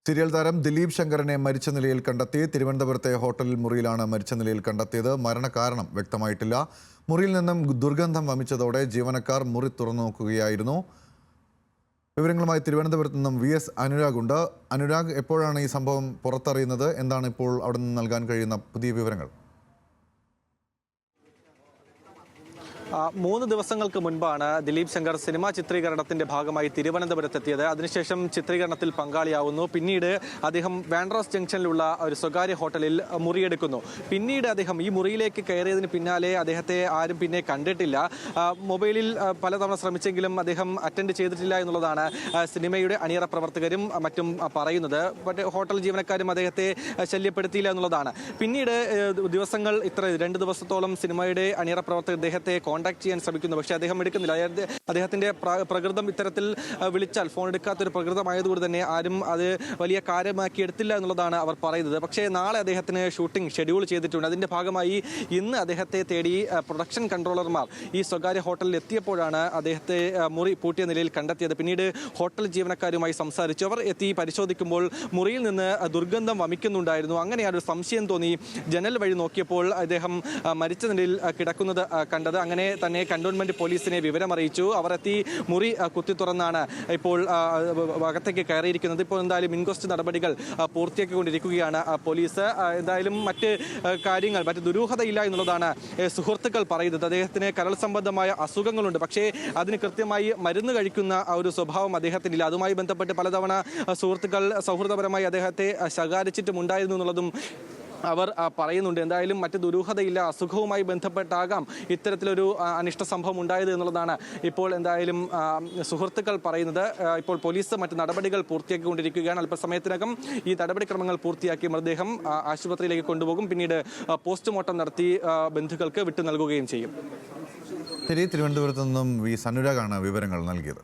Serial താരം ദിലീപ് ശങ്കറിനെ മരിച്ച നിലയിൽ കണ്ടെത്തി. തിരുവനന്തപുരത്തെ ഹോട്ടൽ മുറിയിലാണ് മരിച്ച നിലയിൽ കണ്ടെത്തിയത്. മരണകാരണം വ്യക്തമായിട്ടില്ല. മുറിയിൽ നിന്നും ദുർഗന്ധം വമിച്ചതോടെ ജീവനക്കാർ മുറി തുറന്നു നോക്കുകയായിരുന്നു. വിവരങ്ങളുമായി തിരുവനന്തപുരത്ത് നിന്നും VS അനുരാഗ് ഉണ്ട്. അനുരാഗ്, എപ്പോഴാണ് ഈ സംഭവം പുറത്തറിയുന്നത്? എന്താണ് ഇപ്പോൾ അവിടെ നിന്ന് നൽകാൻ കഴിയുന്ന പുതിയ വിവരങ്ങൾ? 3 ദിവസങ്ങൾക്ക് മുൻപാണ് ദിലീപ് ശങ്കർ സിനിമാ ചിത്രീകരണത്തിന്റെ ഭാഗമായി തിരുവനന്തപുരത്തെത്തിയത്. അതിനുശേഷം ചിത്രീകരണത്തിൽ പങ്കാളിയാവുന്നു. പിന്നീട് അദ്ദേഹം വാൻഡ്രോസ് ജംഗ്ഷനിലുള്ള ഒരു സ്വകാര്യ ഹോട്ടലിൽ മുറിയെടുക്കുന്നു. പിന്നീട് അദ്ദേഹം ഈ മുറിയിലേക്ക് കയറിയതിന് പിന്നാലെ അദ്ദേഹത്തെ ആരും പിന്നെ കണ്ടിട്ടില്ല. മൊബൈലിൽ പലതവണ ശ്രമിച്ചെങ്കിലും അദ്ദേഹം അറ്റൻഡ് ചെയ്തിട്ടില്ല എന്നുള്ളതാണ് സിനിമയുടെ അണിയറ പ്രവർത്തകരും മറ്റും പറയുന്നത്. ഹോട്ടൽ ജീവനക്കാരും അദ്ദേഹത്തെ ശല്യപ്പെടുത്തിയില്ല എന്നുള്ളതാണ്. പിന്നീട് ദിവസങ്ങൾ 2 ദിവസത്തോളം സിനിമയുടെ അണിയറ പ്രവർത്തകർ അദ്ദേഹത്തെ കോൺടാക്ട് ചെയ്യാൻ ശ്രമിക്കുന്നു. പക്ഷേ അദ്ദേഹം എടുക്കുന്നില്ല. അദ്ദേഹത്തിന്റെ പ്രകൃതം ഇത്തരത്തിൽ വിളിച്ചാൽ ഫോൺ എടുക്കാത്തൊരു പ്രകൃതമായതുകൊണ്ട് തന്നെ ആരും അത് വലിയ കാര്യമാക്കി എടുത്തില്ല എന്നുള്ളതാണ് അവർ പറയുന്നത്. പക്ഷേ നാളെ അദ്ദേഹത്തിന് ഷൂട്ടിംഗ് ഷെഡ്യൂൾ ചെയ്തിട്ടുണ്ട്. അതിന്റെ ഭാഗമായി ഇന്ന് അദ്ദേഹത്തെ തേടി പ്രൊഡക്ഷൻ കൺട്രോളർമാർ ഈ സ്വകാര്യ ഹോട്ടലിൽ എത്തിയപ്പോഴാണ് അദ്ദേഹത്തെ മുറി പൂട്ടിയ നിലയിൽ കണ്ടെത്തിയത്. പിന്നീട് ഹോട്ടൽ ജീവനക്കാരുമായി സംസാരിച്ചു. അവർ എത്തി പരിശോധിക്കുമ്പോൾ മുറിയിൽ നിന്ന് ദുർഗന്ധം വമിക്കുന്നുണ്ടായിരുന്നു. അങ്ങനെ ഒരു സംശയം തോന്നി. ജനൽ വഴി നോക്കിയപ്പോൾ അദ്ദേഹം മരിച്ച നിലയിൽ കിടക്കുന്നത് കണ്ടത്. അങ്ങനെ തന്നെ കന്റോൺമെന്റ് പോലീസിനെ വിവരമറിയിച്ചു. അവർ എത്തി മുറി കുത്തി തുറന്നാണ് ഇപ്പോൾ അകത്തേക്ക് കയറിയിരിക്കുന്നത്. ഇപ്പോൾ എന്തായാലും ഇൻക്വസ്റ്റ് നടപടികൾ പൂർത്തിയാക്കിക്കൊണ്ടിരിക്കുകയാണ് പോലീസ്. എന്തായാലും മറ്റ് ദുരൂഹതയില്ല എന്നുള്ളതാണ് സുഹൃത്തുക്കൾ പറയുന്നത്. അദ്ദേഹത്തിന് കരൾ സംബന്ധമായ അസുഖങ്ങളുണ്ട്. പക്ഷേ അതിന് കൃത്യമായി മരുന്ന് കഴിക്കുന്ന ഒരു സ്വഭാവം അദ്ദേഹത്തിനില്ല. അതുമായി ബന്ധപ്പെട്ട് പലതവണ സുഹൃത്തുക്കൾ സൗഹൃദപരമായി അദ്ദേഹത്തെ ശകാരിച്ചിട്ടുമുണ്ടായിരുന്നു എന്നുള്ളതും അവർ പറയുന്നുണ്ട്. എന്തായാലും മറ്റ് ദുരൂഹതയില്ല, അസുഖവുമായി ബന്ധപ്പെട്ടാകാം ഇത്തരത്തിലൊരു അനിഷ്ട സംഭവം ഉണ്ടായത് എന്നുള്ളതാണ് ഇപ്പോൾ എന്തായാലും സുഹൃത്തുക്കൾ പറയുന്നത്. ഇപ്പോൾ പോലീസ് മറ്റ് നടപടികൾ പൂർത്തിയാക്കിക്കൊണ്ടിരിക്കുകയാണ്. അല്പസമയത്തിനകം ഈ നടപടിക്രമങ്ങൾ പൂർത്തിയാക്കി മൃതദേഹം ആശുപത്രിയിലേക്ക് കൊണ്ടുപോകും. പിന്നീട് പോസ്റ്റ്മോർട്ടം നടത്തി ബന്ധുക്കൾക്ക് വിട്ടു നൽകുകയും ചെയ്യും. തിരുവനന്തപുരത്ത് നിന്നും VS അനുരാഗാണ് വിവരങ്ങൾ നൽകിയത്.